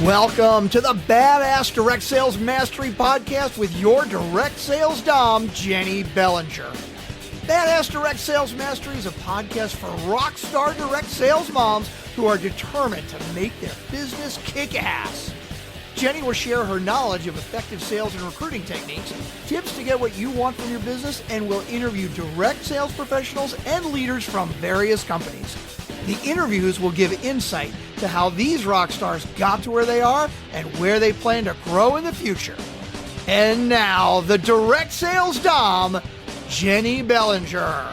Welcome to the Badass Direct Sales Mastery Podcast with your direct sales dom, Jenny Bellinger. Badass Direct Sales Mastery is a podcast for rock star direct sales moms who are determined to make their business kick ass. Jenny will share her knowledge of effective sales and recruiting techniques, tips to get what you want from your business, and will interview direct sales professionals and leaders from various companies. The interviews will give insight to how these rock stars got to where they are and where they plan to grow in the future. And now, the direct sales dom, Jenny Bellinger.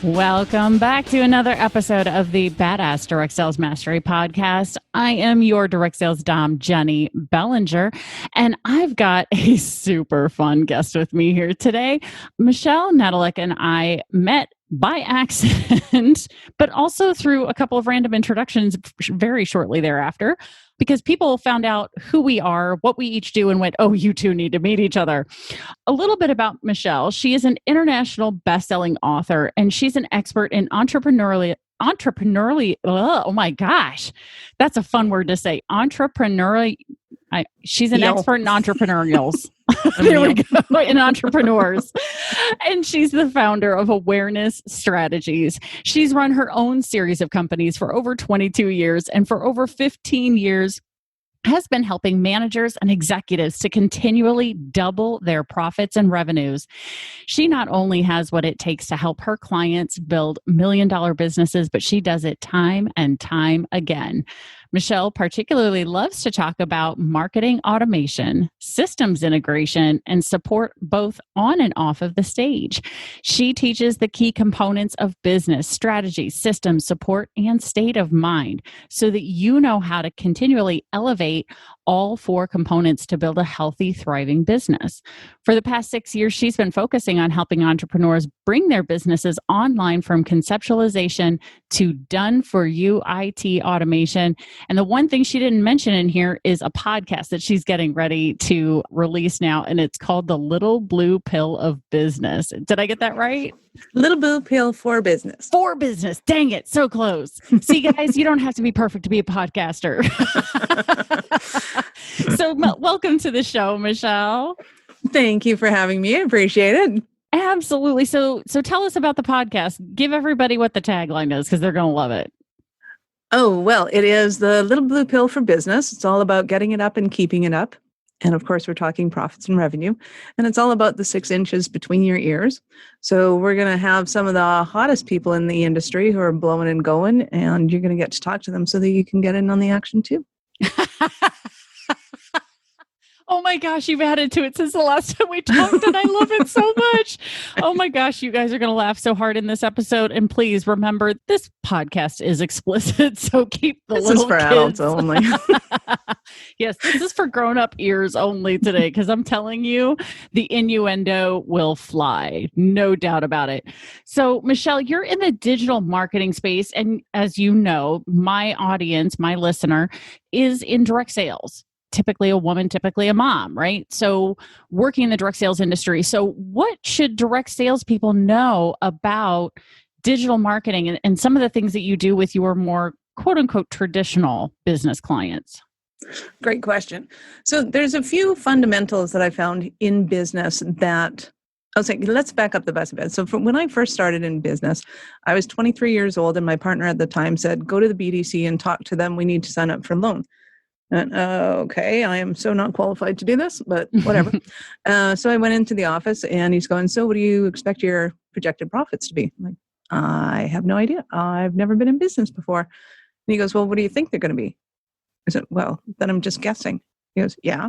Welcome back to another episode of the Badass Direct Sales Mastery Podcast. I am your direct sales dom, Jenny Bellinger, and I've got a super fun guest with me here today. Michelle Nedelec and I met by accident, but also through a couple of random introductions very shortly thereafter, because people found out who we are, what we each do, and went, oh, you two need to meet each other. A little bit about Michelle. She is an international best-selling author, and she's an expert in entrepreneurially, oh my gosh, that's a fun word to say. She's an expert in entrepreneurials. There we go, in entrepreneurs. And she's the founder of Awareness Strategies. She's run her own series of companies for over 22 years, and for over 15 years has been helping managers and executives to continually double their profits and revenues. She not only has what it takes to help her clients build million-dollar businesses, but she does it time and time again. Michelle particularly loves to talk about marketing automation, systems integration, and support both on and off of the stage. She teaches the key components of business, strategy, systems, support, and state of mind so that you know how to continually elevate all four components to build a healthy, thriving business. For the past 6 years, she's been focusing on helping entrepreneurs bring their businesses online from conceptualization to done-for-you IT automation. And the one thing she didn't mention in here is a podcast that she's getting ready to release now, and it's called The Little Blue Pill of Business. Did I get that right? Little Blue Pill for Business. For business. Dang it. So close. See, guys, you don't have to be perfect to be a podcaster. So welcome to the show, Michelle. Thank you for having me. I appreciate it. Absolutely. So tell us about the podcast. Give everybody what the tagline is, because they're going to love it. Oh, well, it is the Little Blue Pill for Business. It's all about getting it up and keeping it up. And of course, we're talking profits and revenue. And it's all about the 6 inches between your ears. So we're going to have some of the hottest people in the industry who are blowing and going, and you're going to get to talk to them so that you can get in on the action too. Oh my gosh, you've added to it since the last time we talked, and I love it so much. Oh my gosh, you guys are going to laugh so hard in this episode. And please remember, this podcast is explicit, so keep the little kids. This is for adults only. Yes, this is for grown-up ears only today, because I'm telling you, the innuendo will fly. No doubt about it. So, Michelle, you're in the digital marketing space, and as you know, my audience, my listener, is in direct sales. Typically a woman, typically a mom, right? So working in the direct sales industry. So what should direct sales people know about digital marketing and some of the things that you do with your more quote unquote traditional business clients? Great question. So there's a few fundamentals that I found in business that I was saying, let's back up the bus a bit. So from when I first started in business, I was 23 years old, and my partner at the time said, go to the BDC and talk to them. We need to sign up for a loan. And, okay, I am so not qualified to do this, but whatever. So I went into the office, and he's going, so what do you expect your projected profits to be? I'm like, I have no idea. I've never been in business before. And he goes, well, what do you think they're going to be? I said, well, then I'm just guessing. He goes, yeah.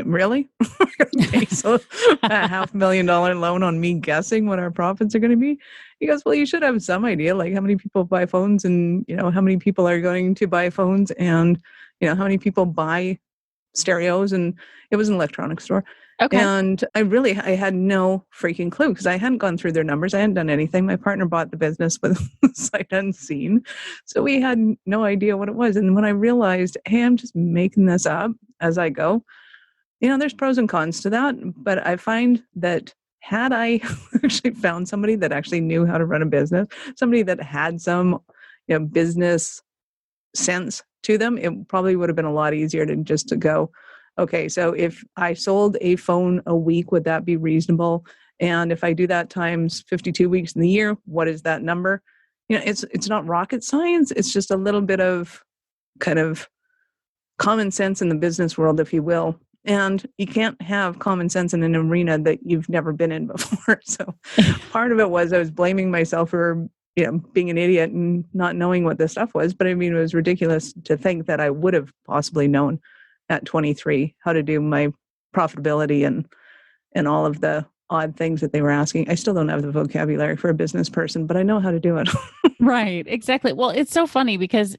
Really? Okay, so a $500,000 loan on me guessing what our profits are going to be? He goes, well, you should have some idea, like how many people buy phones, and how many people are going to buy phones, and how many people buy stereos. And it was an electronics store. Okay. And I had no freaking clue, because I hadn't gone through their numbers. I hadn't done anything. My partner bought the business with sight unseen. So we had no idea what it was. And when I realized, hey, I'm just making this up as I go, there's pros and cons to that. But I find that had I actually found somebody that actually knew how to run a business, somebody that had some business sense to them, it probably would have been a lot easier to go, okay, so if I sold a phone a week, would that be reasonable? And if I do that times 52 weeks in the year, what is that number? It's not rocket science. It's just a little bit of kind of common sense in the business world, if you will. And you can't have common sense in an arena that you've never been in before. So part of it was I was blaming myself for being an idiot and not knowing what this stuff was. But I mean, it was ridiculous to think that I would have possibly known at 23 how to do my profitability and all of the odd things that they were asking. I still don't have the vocabulary for a business person, but I know how to do it. Right, exactly. Well, it's so funny because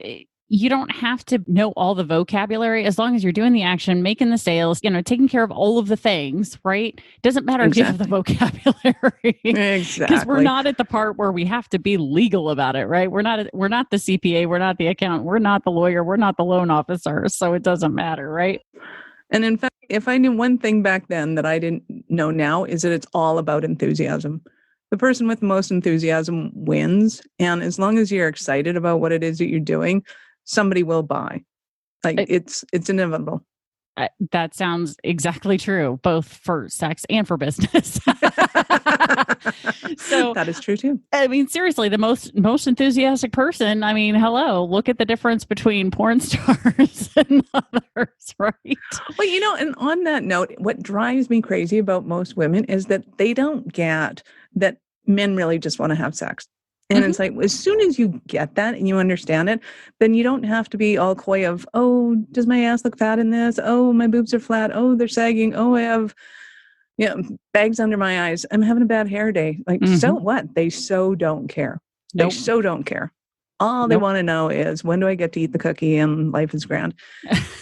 you don't have to know all the vocabulary as long as you're doing the action, making the sales, taking care of all of the things, right? Doesn't matter if you have the vocabulary. Exactly. Because we're not at the part where we have to be legal about it, right? We're not the CPA, we're not the accountant, we're not the lawyer, we're not the loan officer, so it doesn't matter, right? And in fact, if I knew one thing back then that I didn't know now, is that it's all about enthusiasm. The person with the most enthusiasm wins. And as long as you're excited about what it is that you're doing, somebody will buy. It's inevitable. That sounds exactly true, both for sex and for business. So that is true too. I mean, seriously, the most enthusiastic person. I mean, hello, look at the difference between porn stars and others, right? Well, and on that note, what drives me crazy about most women is that they don't get that men really just want to have sex. And it's like, as soon as you get that and you understand it, then you don't have to be all coy of, oh, does my ass look fat in this? Oh, my boobs are flat. Oh, they're sagging. Oh, I have bags under my eyes. I'm having a bad hair day. So what? They so don't care. Nope. They so don't care. All they want to know is, when do I get to eat the cookie and life is grand?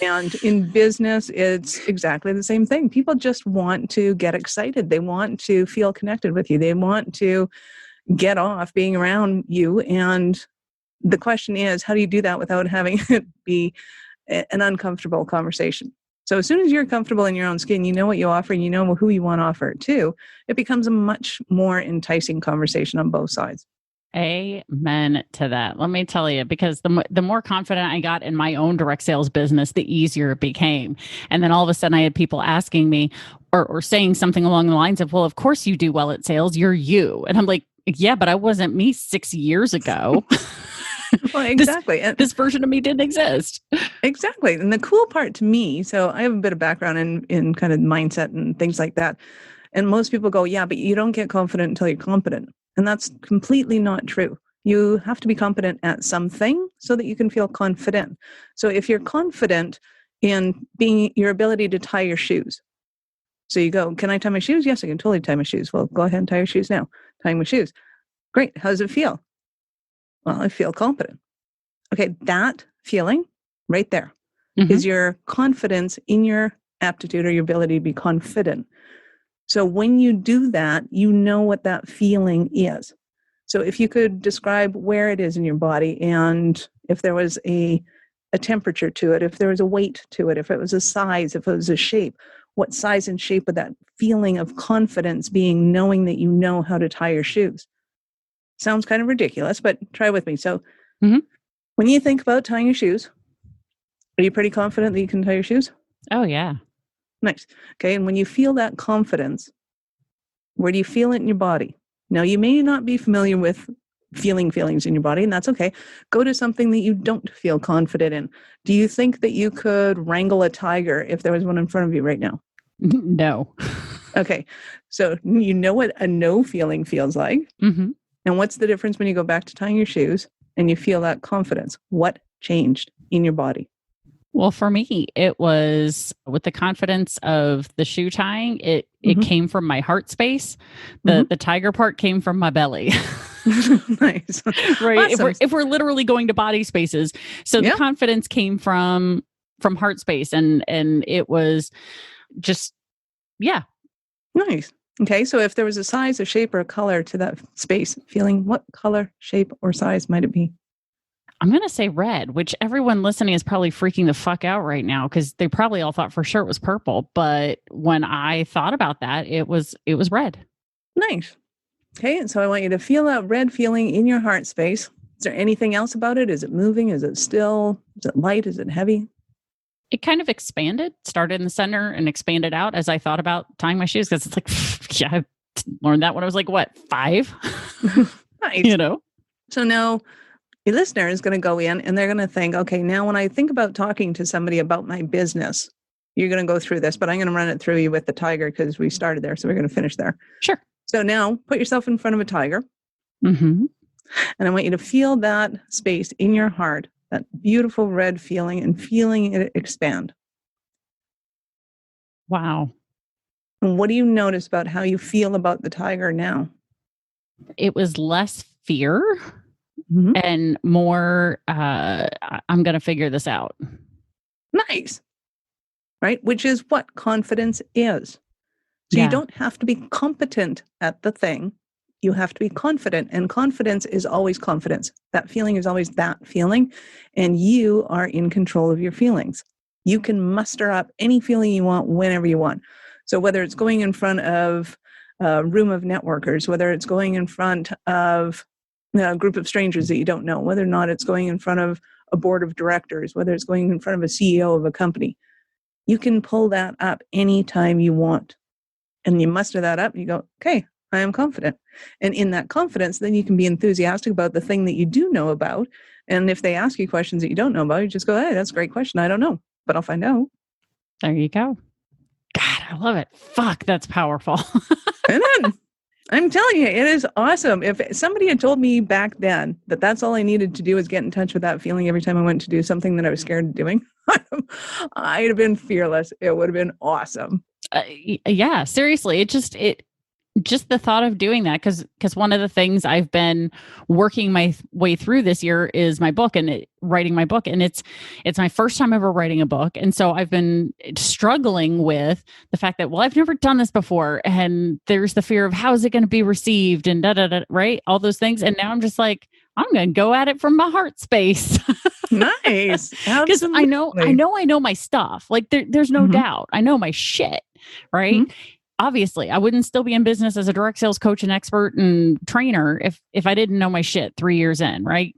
And in business, it's exactly the same thing. People just want to get excited. They want to feel connected with you. They want to get off being around you. And the question is, how do you do that without having it be an uncomfortable conversation? So as soon as you're comfortable in your own skin, you know what you offer and you know who you want to offer it to, it becomes a much more enticing conversation on both sides. Amen to that. Let me tell you, because the more confident I got in my own direct sales business, the easier it became. And then all of a sudden I had people asking me or saying something along the lines of, well, of course you do well at sales. You're you. And I'm like, yeah, but I wasn't me 6 years ago. Well, exactly. This version of me didn't exist. Exactly. And the cool part to me, so I have a bit of background in kind of mindset and things like that. And most people go, yeah, but you don't get confident until you're competent. And that's completely not true. You have to be competent at something so that you can feel confident. So if you're confident in being your ability to tie your shoes. So you go, can I tie my shoes? Yes, I can totally tie my shoes. Well, go ahead and tie your shoes now. Tying my shoes. Great. How does it feel? Well, I feel confident. Okay, that feeling right there is your confidence in your aptitude or your ability to be confident. So when you do that, you know what that feeling is. So if you could describe where it is in your body, and if there was a temperature to it, if there was a weight to it, if it was a size, if it was a shape, what size and shape of that feeling of confidence being, knowing that you know how to tie your shoes. Sounds kind of ridiculous, but try with me. So when you think about tying your shoes, are you pretty confident that you can tie your shoes? Oh, yeah. Nice. Okay. And when you feel that confidence, where do you feel it in your body? Now, you may not be familiar with feelings in your body, and that's okay. Go to something that you don't feel confident in. Do you think that you could wrangle a tiger if there was one in front of you right now? No. Okay. So you know what a no feeling feels like. And what's the difference when you go back to tying your shoes and you feel that confidence? What changed in your body? Well, for me, it was with the confidence of the shoe tying. It came from my heart space. The tiger part came from my belly. Nice. Right. Awesome. If we're literally going to body spaces. So the confidence came from heart space, and it was just, yeah. Nice. Okay. So if there was a size, a shape, or a color to that space feeling, what color, shape, or size might it be? I'm going to say red, which everyone listening is probably freaking the fuck out right now because they probably all thought for sure it was purple. But when I thought about that, it was red. Nice. Okay. And so I want you to feel that red feeling in your heart space. Is there anything else about it? Is it moving? Is it still? Is it light? Is it heavy? It kind of expanded, started in the center and expanded out as I thought about tying my shoes. Because it's like, yeah, I learned that when I was like, what, 5? Nice. You know? So now your listener is going to go in and they're going to think, okay, now when I think about talking to somebody about my business, you're going to go through this, but I'm going to run it through you with the tiger because we started there. So we're going to finish there. Sure. So now put yourself in front of a tiger. Mm-hmm. And I want you to feel that space in your heart, that beautiful red feeling, and feeling it expand. Wow. And what do you notice about how you feel about the tiger now? It was less fear and more, I'm going to figure this out. Nice. Right? Which is what confidence is. So you don't have to be competent at the thing. You have to be confident, and confidence is always confidence. That feeling is always that feeling, and you are in control of your feelings. You can muster up any feeling you want whenever you want. So whether it's going in front of a room of networkers, whether it's going in front of a group of strangers that you don't know, whether or not it's going in front of a board of directors, whether it's going in front of a CEO of a company, you can pull that up anytime you want. And you muster that up and you go, okay, I am confident. And in that confidence, then you can be enthusiastic about the thing that you do know about. And if they ask you questions that you don't know about, you just go, hey, that's a great question. I don't know, but I'll find out. There you go. God, I love it. Fuck, that's powerful. And then I'm telling you, it is awesome. If somebody had told me back then that that's all I needed to do is get in touch with that feeling every time I went to do something that I was scared of doing, I'd have been fearless. It would have been awesome. Yeah, seriously. Just the thought of doing that, because one of the things I've been working my way through this year is my book and writing my book. And it's my first time ever writing a book. And so I've been struggling with the fact that, well, I've never done this before. And there's the fear of how is it going to be received and right? All those things. And now I'm just like, I'm going to go at it from my heart space. Nice. Because I know my stuff. Like there's no doubt. I know my shit. Right. Obviously, I wouldn't still be in business as a direct sales coach and expert and trainer if I didn't know my shit 3 years in, right?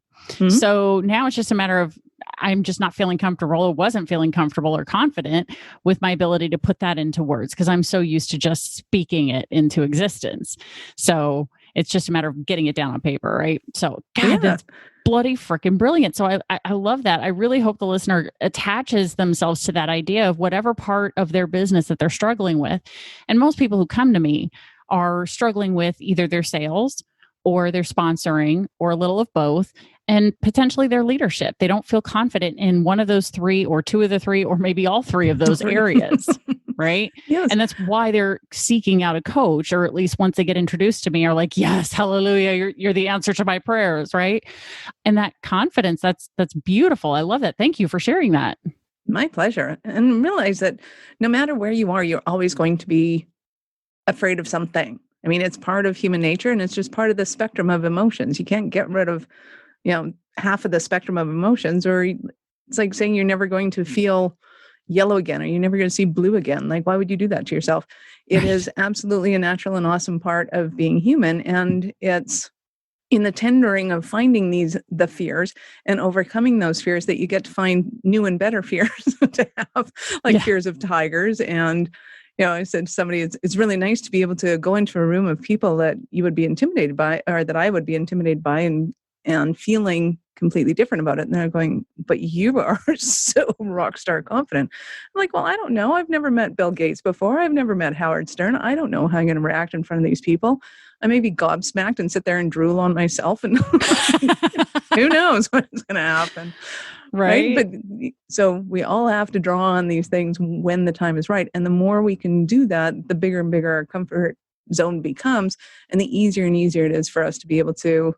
So now it's just a matter of I'm just not feeling comfortable or wasn't feeling comfortable or confident with my ability to put that into words because I'm so used to just speaking it into existence. So it's just a matter of getting it down on paper, right? So God, that's bloody freaking brilliant. So I love that. I really hope the listener attaches themselves to that idea of whatever part of their business that they're struggling with. And most people who come to me are struggling with either their sales or their sponsoring or a little of both, and potentially their leadership. They don't feel confident in one of those 3 or 2 of the 3, or maybe all 3 of those areas. Right. Yes. And that's why they're seeking out a coach, or at least once they get introduced to me are like, yes, hallelujah. You're the answer to my prayers. Right. And that confidence, that's beautiful. I love that. Thank you for sharing that. My pleasure. And realize that no matter where you are, you're always going to be afraid of something. I mean, it's part of human nature and it's just part of the spectrum of emotions. You can't get rid of, half of the spectrum of emotions, or it's like saying you're never going to feel yellow again, or you're never going to see blue again. Like, why would you do that to yourself? It is absolutely a natural and awesome part of being human. And it's in the tendering of finding the fears and overcoming those fears that you get to find new and better fears to have, like fears of tigers. And, I said to somebody, it's really nice to be able to go into a room of people that you would be intimidated by, or that I would be intimidated by, and feeling completely different about it. And they're going, but you are so rock star confident. I'm like, well, I don't know. I've never met Bill Gates before. I've never met Howard Stern. I don't know how I'm going to react in front of these people. I may be gobsmacked and sit there and drool on myself, and who knows what's going to happen. Right. But so we all have to draw on these things when the time is right. And the more we can do that, the bigger and bigger our comfort zone becomes, and the easier and easier it is for us to be able to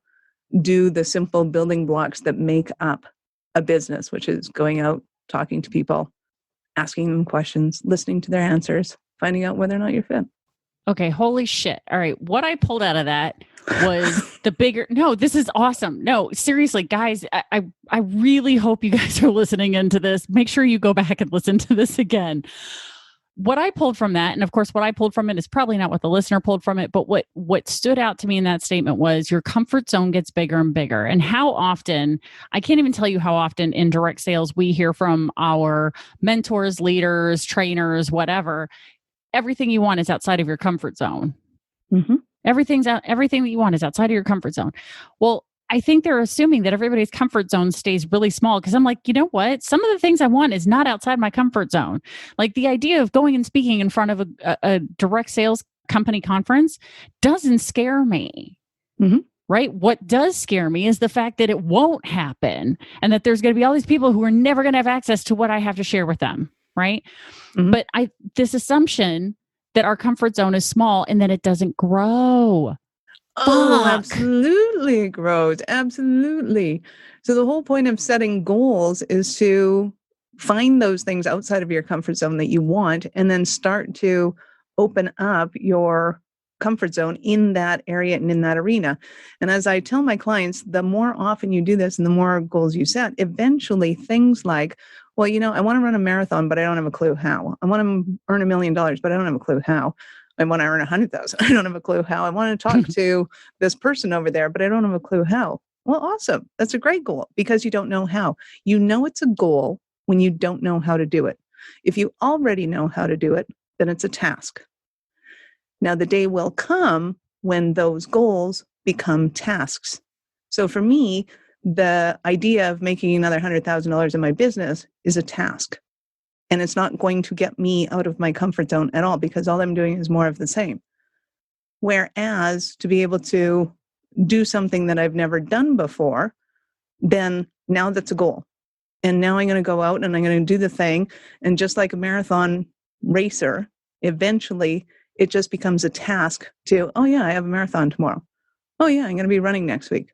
do the simple building blocks that make up a business, which is going out, talking to people, asking them questions, listening to their answers, finding out whether or not you're fit. Okay. Holy shit. All right. What I pulled out of that was this is awesome. No, seriously, guys, I really hope you guys are listening into this. Make sure you go back and listen to this again. what I pulled from that, and of course, what I pulled from it is probably not what the listener pulled from it, but what stood out to me in that statement was your comfort zone gets bigger and bigger. And how often, I can't even tell you how often in direct sales we hear from our mentors, leaders, trainers, whatever, everything you want is outside of your comfort zone. Mm-hmm. Everything that you want is outside of your comfort zone. Well, I think they're assuming that everybody's comfort zone stays really small, because I'm like, you know what? Some of the things I want is not outside my comfort zone. Like the idea of going and speaking in front of a direct sales company conference doesn't scare me. Mm-hmm. Right? What does scare me is the fact that it won't happen, and that there's going to be all these people who are never going to have access to what I have to share with them. Right? Mm-hmm. But this assumption that our comfort zone is small and that it doesn't grow. Oh, Fuck. absolutely it grows. Absolutely. So the whole point of setting goals is to find those things outside of your comfort zone that you want, and then start to open up your comfort zone in that area and in that arena. And as I tell my clients, the more often you do this and the more goals you set, eventually things like, well, I want to run a marathon, but I don't have a clue how. I want to earn $1 million, but I don't have a clue how. I want to earn 100,000. I don't have a clue how. I want to talk to this person over there, but I don't have a clue how. Well, awesome. That's a great goal, because you don't know how. You know it's a goal when you don't know how to do it. If you already know how to do it, then it's a task. Now, the day will come when those goals become tasks. So for me, the idea of making another $100,000 in my business is a task. And it's not going to get me out of my comfort zone at all, because all I'm doing is more of the same. Whereas to be able to do something that I've never done before, then now that's a goal. And now I'm going to go out and I'm going to do the thing. And just like a marathon racer, eventually it just becomes a task to, oh yeah, I have a marathon tomorrow. Oh yeah, I'm going to be running next week.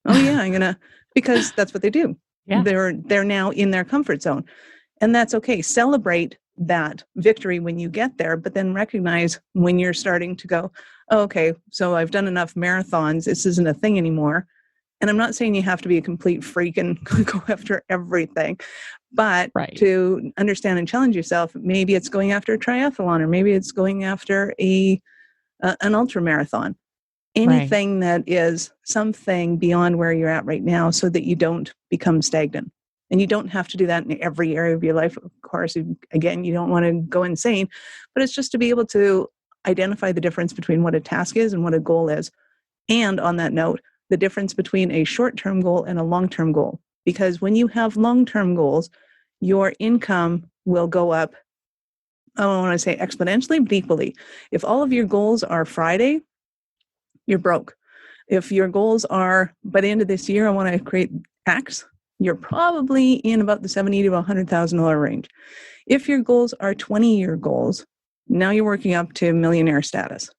Oh yeah, because that's what they do. Yeah. They're now in their comfort zone. And that's okay. Celebrate that victory when you get there, but then recognize when you're starting to go, oh, okay, so I've done enough marathons. This isn't a thing anymore. And I'm not saying you have to be a complete freak and go after everything, but to understand and challenge yourself, maybe it's going after a triathlon, or maybe it's going after an ultra marathon. Anything that is something beyond where you're at right now, so that you don't become stagnant. And you don't have to do that in every area of your life. Of course, again, you don't want to go insane, but it's just to be able to identify the difference between what a task is and what a goal is. And on that note, the difference between a short-term goal and a long-term goal. Because when you have long-term goals, your income will go up, I don't want to say exponentially, but equally. If all of your goals are Friday, you're broke. If your goals are, by the end of this year, I want to create X, you're probably in about the $70,000 to $100,000 range. If your goals are 20-year goals, now you're working up to millionaire status.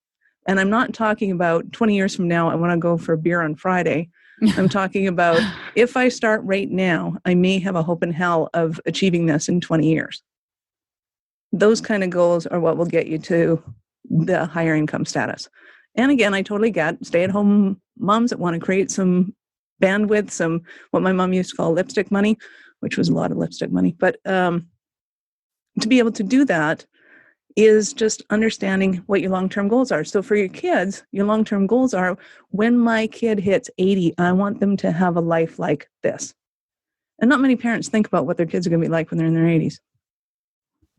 And I'm not talking about 20 years from now, I want to go for a beer on Friday. I'm talking about, if I start right now, I may have a hope in hell of achieving this in 20 years. Those kind of goals are what will get you to the higher income status. And again, I totally get stay-at-home moms that want to create some bandwidth, some what my mom used to call lipstick money, which was a lot of lipstick money. But to be able to do that is just understanding what your long-term goals are. So for your kids, your long-term goals are, when my kid hits 80, I want them to have a life like this. And not many parents think about what their kids are going to be like when they're in their 80s.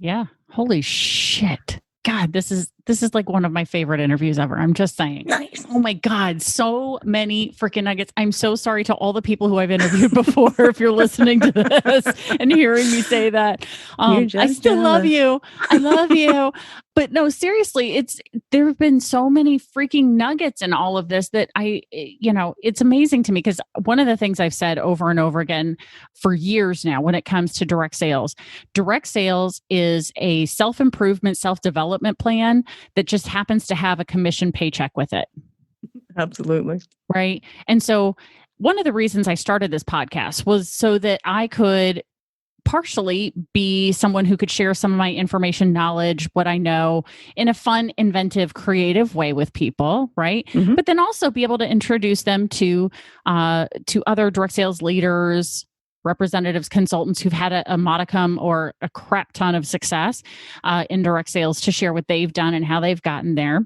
Yeah. Holy shit. God, this is like one of my favorite interviews ever. I'm just saying. Nice. Oh my God, so many freaking nuggets. I'm so sorry to all the people who I've interviewed before if you're listening to this and hearing me say that. I still love you. I love you. But no, seriously, there have been so many freaking nuggets in all of this that it's amazing to me, because one of the things I've said over and over again for years now when it comes to direct sales is a self-improvement, self-development plan that just happens to have a commission paycheck with it. Absolutely. Right. And so one of the reasons I started this podcast was so that I could partially be someone who could share some of my information, knowledge, what I know in a fun, inventive, creative way with people, right? Mm-hmm. But then also be able to introduce them to other direct sales leaders, representatives, consultants who've had a modicum or a crap ton of success in direct sales to share what they've done and how they've gotten there.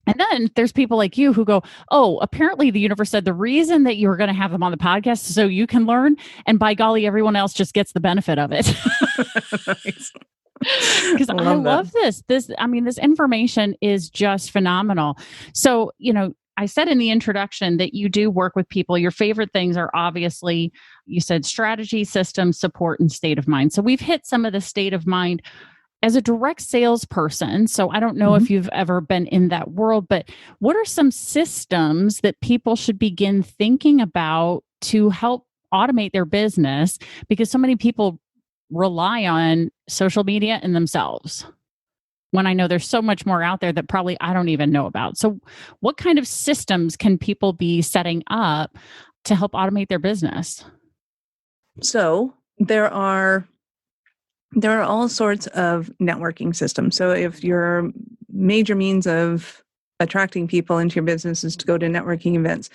And then there's people like you who go, oh, apparently the universe said the reason that you're going to have them on the podcast is so you can learn. And by golly, everyone else just gets the benefit of it. Nice. Because I love this. This information is just phenomenal. So, I said in the introduction that you do work with people. Your favorite things are obviously, you said strategy, systems, support, and state of mind. So we've hit some of the state of mind as a direct salesperson. So I don't know if you've ever been in that world, but what are some systems that people should begin thinking about to help automate their business? Because so many people rely on social media and themselves, when I know there's so much more out there that probably I don't even know about. So what kind of systems can people be setting up to help automate their business? So there are all sorts of networking systems. So if your major means of attracting people into your business is to go to networking events,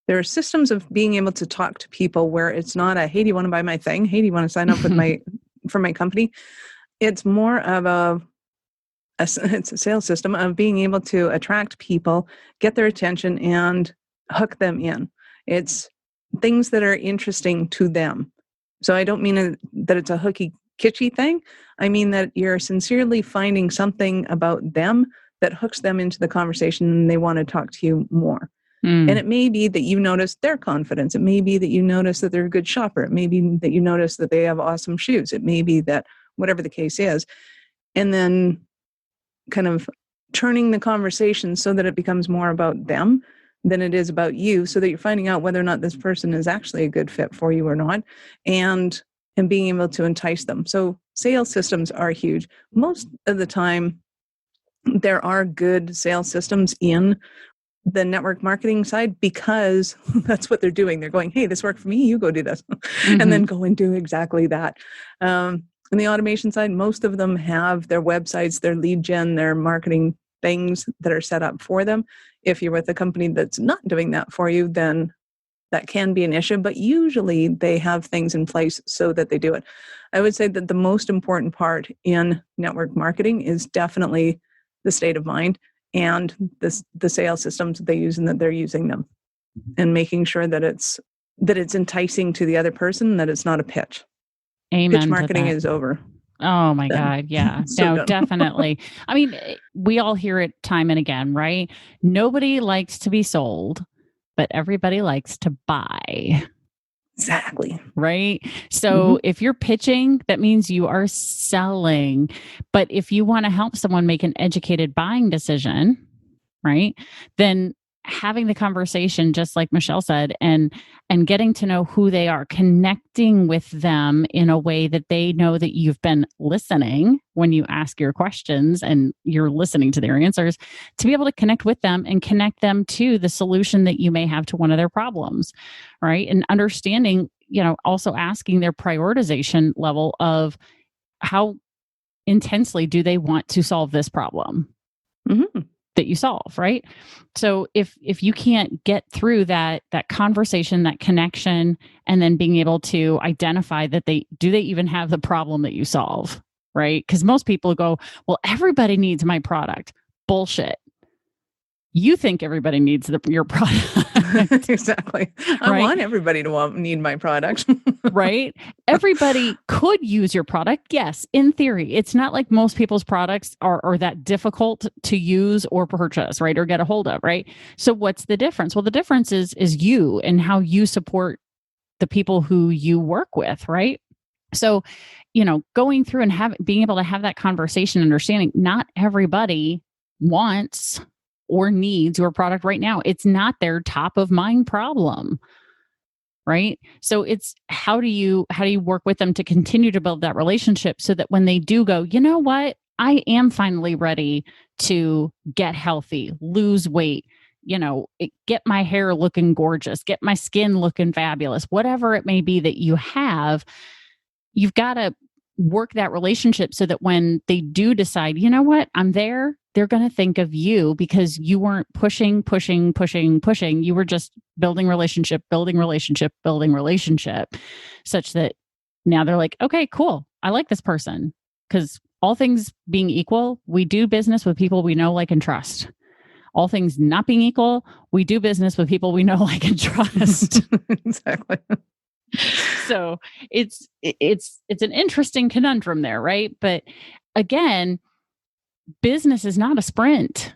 there are systems of being able to talk to people where it's not a, hey, do you want to buy my thing? Hey, do you want to sign up with for my company? It's more of it's a sales system of being able to attract people, get their attention, and hook them in. It's things that are interesting to them. So I don't mean that it's a hooky, kitschy thing. I mean that you're sincerely finding something about them that hooks them into the conversation and they want to talk to you more. And it may be that you notice their confidence. It may be that you notice that they're a good shopper. It may be that you notice that they have awesome shoes. It may be that whatever the case is. And then kind of turning the conversation so that it becomes more about them than it is about you, so that you're finding out whether or not this person is actually a good fit for you or not, and being able to entice them. So sales systems are huge. Most of the time, there are good sales systems in the network marketing side because that's what they're doing. They're going, hey, this worked for me, you go do this, and then go and do exactly that. On the automation side, most of them have their websites, their lead gen, their marketing things that are set up for them. If you're with a company that's not doing that for you, then that can be an issue, but usually they have things in place so that they do it. I would say that the most important part in network marketing is definitely the state of mind and the sales systems that they use and that they're using them, and making sure that it's enticing to the other person, that it's not a pitch. Amen. Pitch marketing is over. Oh my God. Yeah. So no, definitely. I mean, we all hear it time and again, right? Nobody likes to be sold, but everybody likes to buy. Exactly. Right. So if you're pitching, that means you are selling. But if you want to help someone make an educated buying decision, right, then having the conversation, just like Michelle said, and getting to know who they are, connecting with them in a way that they know that you've been listening when you ask your questions and you're listening to their answers, to be able to connect with them and connect them to the solution that you may have to one of their problems, right? And understanding, also asking their prioritization level of how intensely do they want to solve this problem that you solve, right? So if you can't get through that conversation, that connection, and then being able to identify that they even have the problem that you solve, right? Because most people go, well, everybody needs my product. Bullshit. You think everybody needs your product. Exactly. I want everybody to need my product. Right? Everybody could use your product. Yes, in theory. It's not like most people's products are that difficult to use or purchase, right? Or get a hold of, right? So what's the difference? Well, the difference is you and how you support the people who you work with, right? So, going through and being able to have that conversation, understanding not everybody wants or needs your product right now. It's not their top of mind problem, right? So it's how do you work with them to continue to build that relationship so that when they do go, you know what, I am finally ready to get healthy, lose weight, get my hair looking gorgeous, get my skin looking fabulous, whatever it may be that you have, you've got to work that relationship so that when they do decide, you know what, I'm there, they're going to think of you because you weren't pushing. You were just building relationship, such that now they're like, okay, cool. I like this person. Because all things being equal, we do business with people we know, like, and trust. All things not being equal, we do business with people we know, like, and trust. Exactly. So it's an interesting conundrum there, right? But again, business is not a sprint.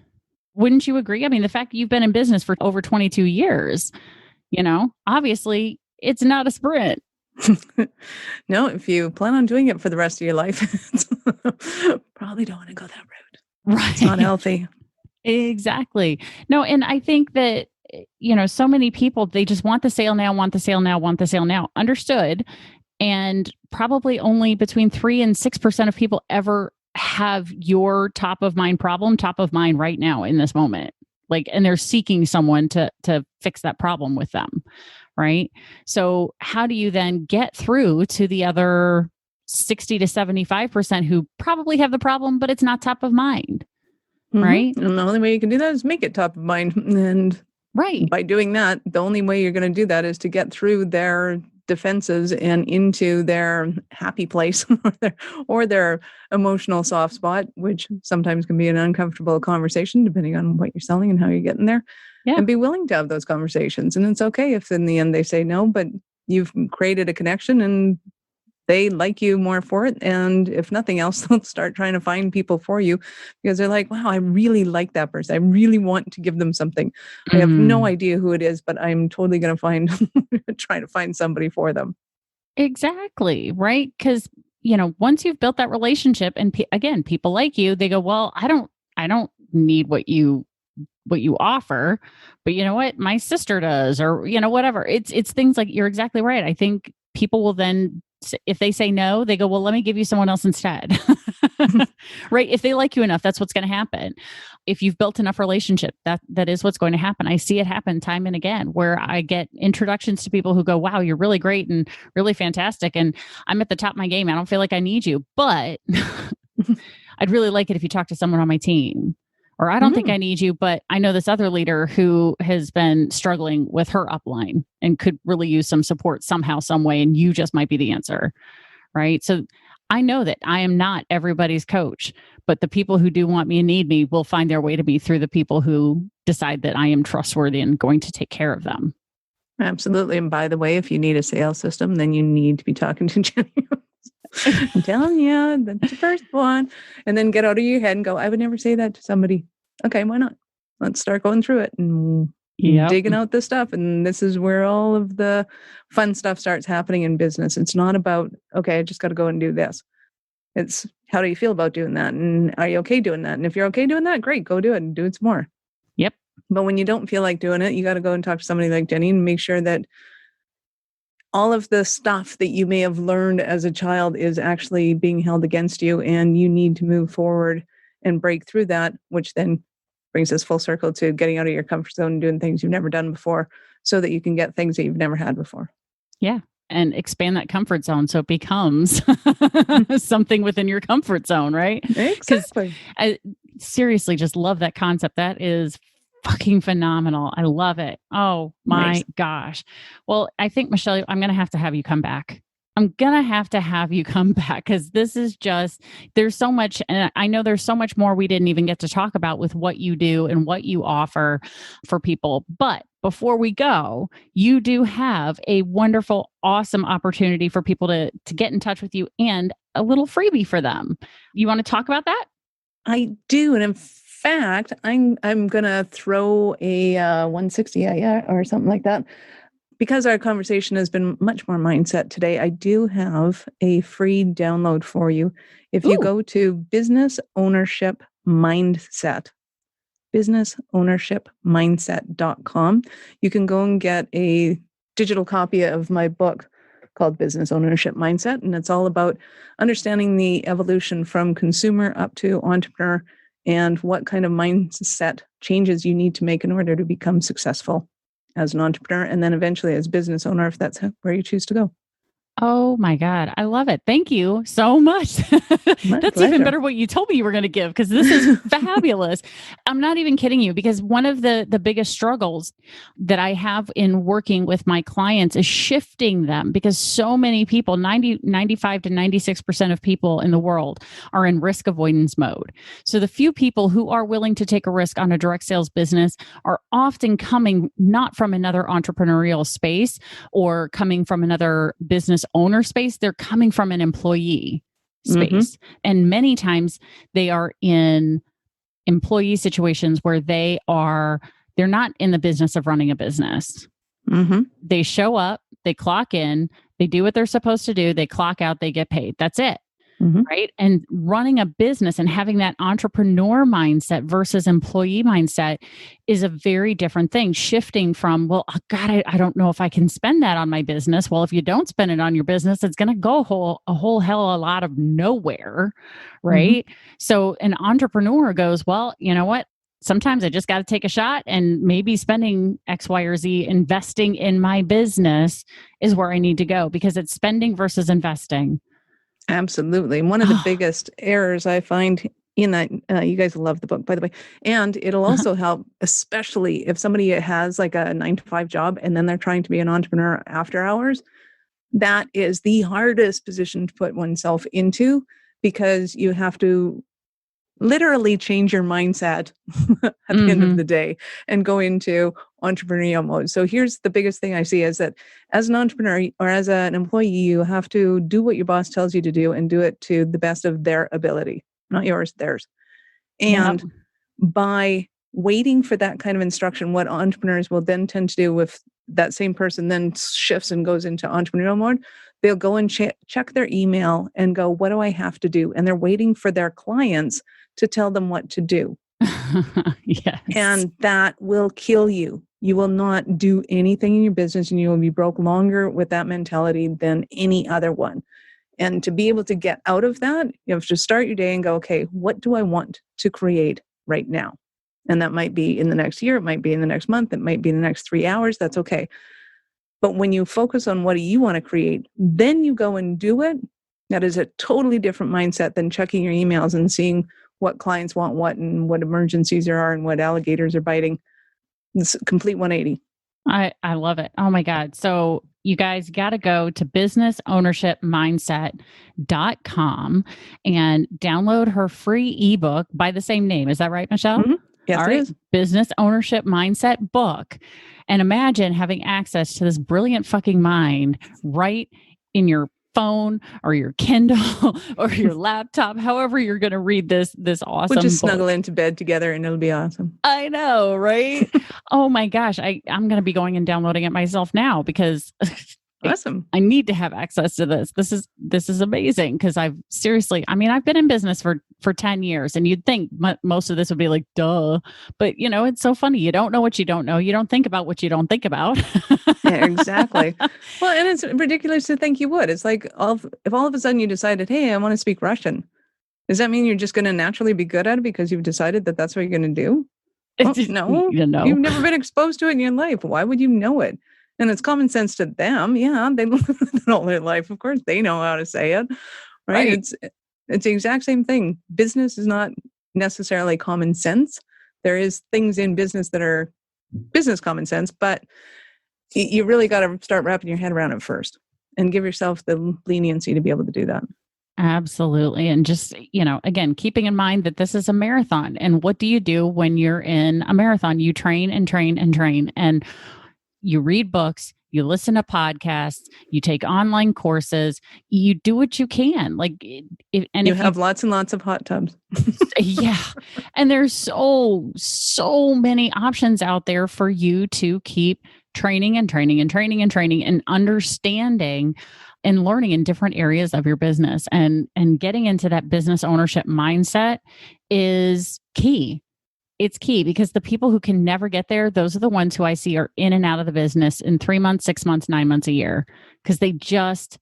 Wouldn't you agree? I mean, the fact that you've been in business for over 22 years, obviously it's not a sprint. No, if you plan on doing it for the rest of your life, probably don't want to go that route. Right. It's not healthy. Exactly. No, and I think that, so many people, they just want the sale now, Understood. And probably only between 3 and 6% of people ever have your top of mind problem top of mind right now in this moment. Like, and they're seeking someone to fix that problem with them. Right. So how do you then get through to the other 60 to 75% who probably have the problem, but it's not top of mind? Mm-hmm. Right. And the only way you can do that is make it top of mind. And right. By doing that, the only way you're going to do that is to get through their defenses and into their happy place or their emotional soft spot, which sometimes can be an uncomfortable conversation depending on what you're selling and how you're getting there. Yeah. And be willing to have those conversations. And it's okay if in the end they say no, but you've created a connection and they like you more for it. And if nothing else, they'll start trying to find people for you because they're like, wow, I really like that person. I really want to give them something. I have no idea who it is, but I'm totally going to try to find somebody for them. Exactly. Right. Because, once you've built that relationship and again, people like you, they go, well, I don't need what you offer, but you know what? My sister does, or, whatever. It's things like, you're exactly right. I think people will then, if they say no, they go, well, let me give you someone else instead. Right. If they like you enough, that's what's going to happen. If you've built enough relationship, that is what's going to happen. I see it happen time and again, where I get introductions to people who go, wow, you're really great and really fantastic. And I'm at the top of my game. I don't feel like I need you, but I'd really like it if you talk to someone on my team. Or I don't think I need you, but I know this other leader who has been struggling with her upline and could really use some support somehow, some way, and you just might be the answer, right? So I know that I am not everybody's coach, but the people who do want me and need me will find their way to me through the people who decide that I am trustworthy and going to take care of them. Absolutely. And by the way, if you need a sales system, then you need to be talking to Jenny. I'm telling you, that's the first one. And then get out of your head and go, I would never say that to somebody. Okay, why not? Let's start going through it and digging out this stuff. And this is where all of the fun stuff starts happening in business. It's not about, okay, I just got to go and do this. It's how do you feel about doing that? And are you okay doing that? And if you're okay doing that, great, go do it and do it some more. Yep. But when you don't feel like doing it, you got to go and talk to somebody like Jenny and make sure that all of the stuff that you may have learned as a child is actually being held against you, and you need to move forward and break through that, which then brings us full circle to getting out of your comfort zone and doing things you've never done before so that you can get things that you've never had before. Yeah. And expand that comfort zone so it becomes something within your comfort zone, right? Exactly. I seriously just love that concept. That is fucking phenomenal. I love it. Oh my gosh. Well, I think, Michelle, I'm going to have you come back. Because this is just, there's so much, and I know there's so much more we didn't even get to talk about with what you do and what you offer for people. But before we go, you do have a wonderful, awesome opportunity for people to get in touch with you and a little freebie for them. You want to talk about that? I do. And in fact, I'm going to throw a 160 or something like that. Because our conversation has been much more mindset today, I do have a free download for you. If you go to Business Ownership Mindset, businessownershipmindset.com, you can go and get a digital copy of my book called Business Ownership Mindset. And it's all about understanding the evolution from consumer up to entrepreneur and what kind of mindset changes you need to make in order to become successful as an entrepreneur, and then eventually as business owner, if that's where you choose to go. Oh my God. I love it. Thank you so much. My That's pleasure. even better what you told me you were going to give, because this is fabulous. I'm not even kidding you, because one of the biggest struggles that I have in working with my clients is shifting them, because so many people, 95 to 96% of people in the world are in risk avoidance mode. So the few people who are willing to take a risk on a direct sales business are often coming not from another entrepreneurial space or coming from another business owner space. They're coming from an employee space. And many times they are in employee situations where they're not in the business of running a business. They show up, they clock in, they do what they're supposed to do, they clock out, they get paid. That's it. Right. And running a business and having that entrepreneur mindset versus employee mindset is a very different thing. Shifting from, well, oh God, I don't know if I can spend that on my business. Well, if you don't spend it on your business, it's going to go a whole hell of a lot of nowhere. Right. So an entrepreneur goes, well, you know what? Sometimes I just got to take a shot, and maybe spending X, Y, or Z, investing in my business is where I need to go, because it's spending versus investing. Absolutely. One of the biggest errors I find in that, you guys love the book, by the way, and it'll also help, especially if somebody has like a 9-to-5 job and then they're trying to be an entrepreneur after hours. That is the hardest position to put oneself into, because you have to literally change your mindset at the end of the day and go into entrepreneurial mode. So here's the biggest thing I see is that as an entrepreneur or as an employee, you have to do what your boss tells you to do and do it to the best of their ability, not yours, theirs. And by waiting for that kind of instruction, what entrepreneurs will then tend to do, if that same person then shifts and goes into entrepreneurial mode, they'll go and check their email and go, what do I have to do? And they're waiting for their clients to tell them what to do. Yes. And that will kill you. You will not do anything in your business, and you will be broke longer with that mentality than any other one. And to be able to get out of that, you have to start your day and go, okay, what do I want to create right now? And that might be in the next year, it might be in the next month, it might be in the next 3 hours, that's okay. But when you focus on what do you want to create, then you go and do it. That is a totally different mindset than checking your emails and seeing what clients want what and what emergencies there are and what alligators are biting. It's a complete 180. I love it. Oh my God. So you guys got to go to businessownershipmindset.com and download her free ebook by the same name. Is that right, Michelle? Yes, all it right. is. Business Ownership Mindset book. And imagine having access to this brilliant fucking mind right in your phone or your Kindle or your laptop, however you're going to read this awesome We'll just book. snuggle into bed together and it'll be awesome. I know, right? Oh my gosh. I'm going to be going and downloading it myself now, because Awesome. I need to have access to this. This is amazing, because I've been in business for 10 years, and you'd think most of this would be like, duh. But it's so funny. You don't know what you don't know. You don't think about what you don't think about. Yeah, exactly. Well, and it's ridiculous to think you would. It's like, if all of a sudden you decided, hey, I want to speak Russian, does that mean you're just going to naturally be good at it because you've decided that that's what you're going to do? Well, no, you've never been exposed to it in your life. Why would you know it? And it's common sense to them. Yeah, they live it all their life. Of course, they know how to say it, right? It's the exact same thing. Business is not necessarily common sense. There is things in business that are business common sense, but you really got to start wrapping your head around it first and give yourself the leniency to be able to do that. Absolutely. And just, again, keeping in mind that this is a marathon. And what do you do when you're in a marathon? You train and train and train. And you read books, you listen to podcasts, you take online courses, you do what you can. You have lots and lots of hot tubs. Yeah. And there's so many options out there for you to keep training and training and training and training and understanding and learning in different areas of your business. And getting into that business ownership mindset is key. It's key, because the people who can never get there, those are the ones who I see are in and out of the business in 3 months, 6 months, 9 months, a year, because they don't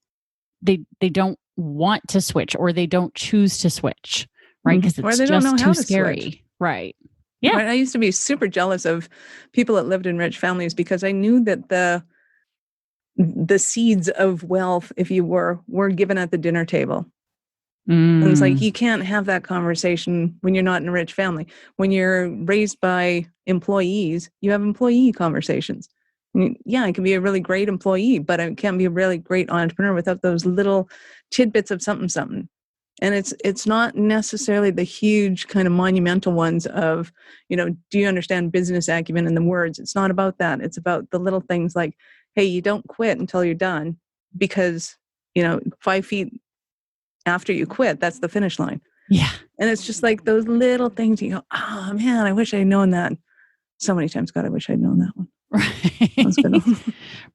want to switch, or they don't choose to switch, right? Because it's just too scary. Switch. Right. Yeah. Right. I used to be super jealous of people that lived in rich families, because I knew that the seeds of wealth, if you were given at the dinner table. And it's like, you can't have that conversation when you're not in a rich family. When you're raised by employees, you have employee conversations. Yeah, I can be a really great employee, but I can't be a really great entrepreneur without those little tidbits of something. And it's not necessarily the huge kind of monumental ones of, do you understand business acumen and the words? It's not about that. It's about the little things like, hey, you don't quit until you're done, because, 5 feet after you quit, that's the finish line. Yeah. And it's just like those little things you go, oh man, I wish I'd known that so many times. God, I wish I'd known that one. Right.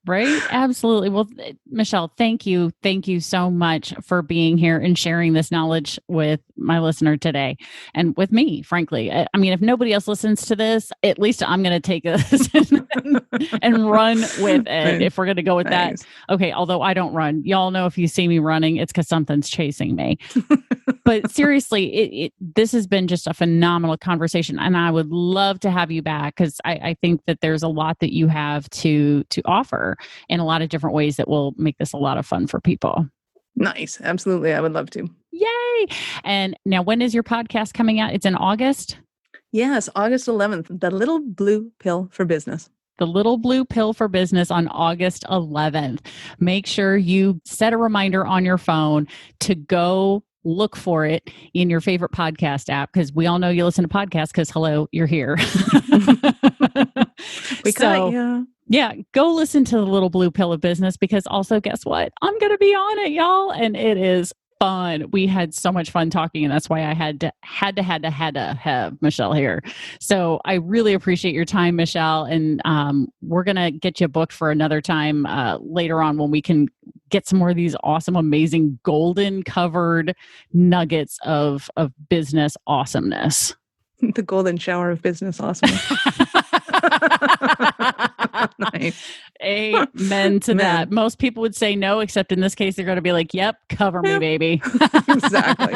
Right. Absolutely. Well, Michelle, thank you. Thank you so much for being here and sharing this knowledge with my listener today and with me, frankly. I mean, if nobody else listens to this, at least I'm going to take this and run with it if we're going to go with that. Okay. Although I don't run. Y'all know if you see me running, it's because something's chasing me. But seriously, this has been just a phenomenal conversation, and I would love to have you back, because I think that there's a lot that you have to offer in a lot of different ways that will make this a lot of fun for people. Nice. Absolutely. I would love to. Yay. And now, when is your podcast coming out? It's in August? Yes, August 11th, The Little Blue Pill for Business. The Little Blue Pill for Business on August 11th. Make sure you set a reminder on your phone to go look for it in your favorite podcast app, because we all know you listen to podcasts because, hello, you're here. We got you. Yeah, go listen to The Little Blue Pill of Business, because also, guess what? I'm going to be on it, y'all. And it is fun. We had so much fun talking, and that's why I had to have Michelle here. So I really appreciate your time, Michelle. And we're going to get you booked for another time later on, when we can get some more of these awesome, amazing, golden covered nuggets of business awesomeness. The golden shower of business awesomeness. Nice. Amen to that. Most people would say no, except in this case, they're going to be like, yep, cover me, baby. Exactly.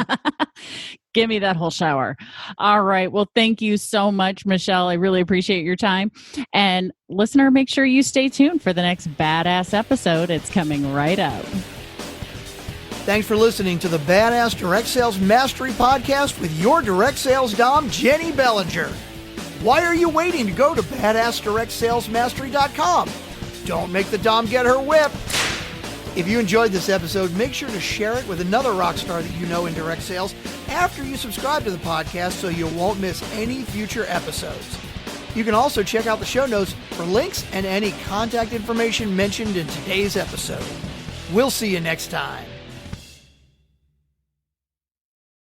Give me that whole shower. All right. Well, thank you so much, Michelle. I really appreciate your time. And listener, make sure you stay tuned for the next badass episode. It's coming right up. Thanks for listening to the Badass Direct Sales Mastery Podcast with your direct sales dom, Jenny Bellinger. Why are you waiting to go to badassdirectsalesmastery.com? Don't make the dom get her whip. If you enjoyed this episode, make sure to share it with another rock star that you know in direct sales after you subscribe to the podcast, so you won't miss any future episodes. You can also check out the show notes for links and any contact information mentioned in today's episode. We'll see you next time.